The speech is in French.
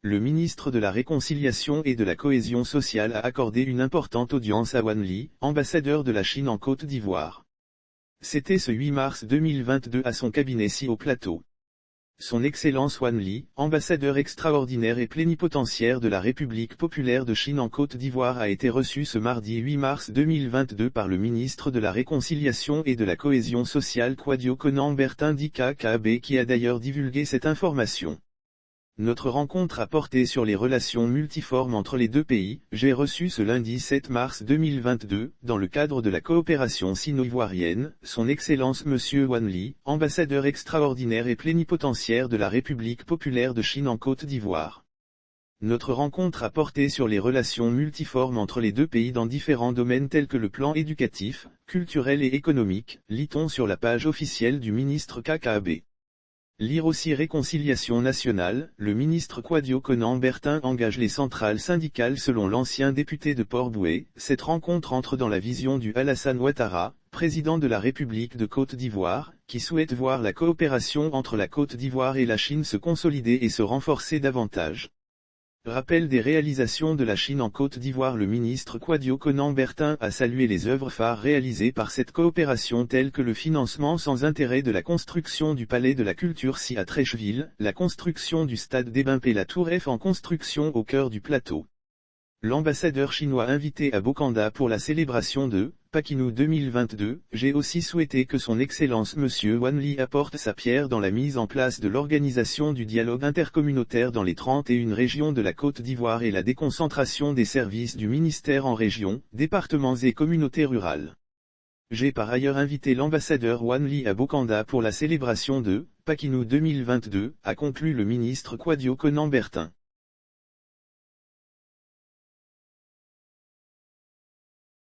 le ministre de la Réconciliation et de la Cohésion sociale a accordé une importante audience à Wan Li, ambassadeur de la Chine en Côte d'Ivoire. C'était ce 8 mars 2022 à son cabinet au Plateau. Son Excellence Wan Li, ambassadeur extraordinaire et plénipotentiaire de la République populaire de Chine en Côte d'Ivoire a été reçu ce mardi 8 mars 2022 par le ministre de la Réconciliation et de la Cohésion sociale Kwadwo Konan Bertin DKKB qui a d'ailleurs divulgué cette information. Notre rencontre a porté sur les relations multiformes entre les deux pays. J'ai reçu ce lundi 7 mars 2022, dans le cadre de la coopération sino-ivoirienne, son Excellence Monsieur Wan Li, ambassadeur extraordinaire et plénipotentiaire de la République populaire de Chine en Côte d'Ivoire. Notre rencontre a porté sur les relations multiformes entre les deux pays dans différents domaines tels que le plan éducatif, culturel et économique, lit-on sur la page officielle du ministre KKB. Lire aussi Réconciliation nationale, le ministre Kwadwo Konan Bertin engage les centrales syndicales selon l'ancien député de Port-Bouët. Cette rencontre entre dans la vision du Alassane Ouattara, président de la République de Côte d'Ivoire, qui souhaite voir la coopération entre la Côte d'Ivoire et la Chine se consolider et se renforcer davantage. Rappel des réalisations de la Chine en Côte d'Ivoire. Le ministre Kwadwo Konan Bertin a salué les œuvres phares réalisées par cette coopération telles que le financement sans intérêt de la construction du Palais de la Culture à Treichville, la construction du stade d'Ebimpé et la Tour F en construction au cœur du plateau. L'ambassadeur chinois invité à Bokanda pour la célébration de Pakinou 2022, j'ai aussi souhaité que son Excellence Monsieur Wan Li apporte sa pierre dans la mise en place de l'organisation du dialogue intercommunautaire dans les 31 régions de la Côte d'Ivoire et la déconcentration des services du ministère en régions, départements et communautés rurales. J'ai par ailleurs invité l'ambassadeur Wan Li à Bokanda pour la célébration de Pakinou 2022, a conclu le ministre Kwadwo Konan Bertin.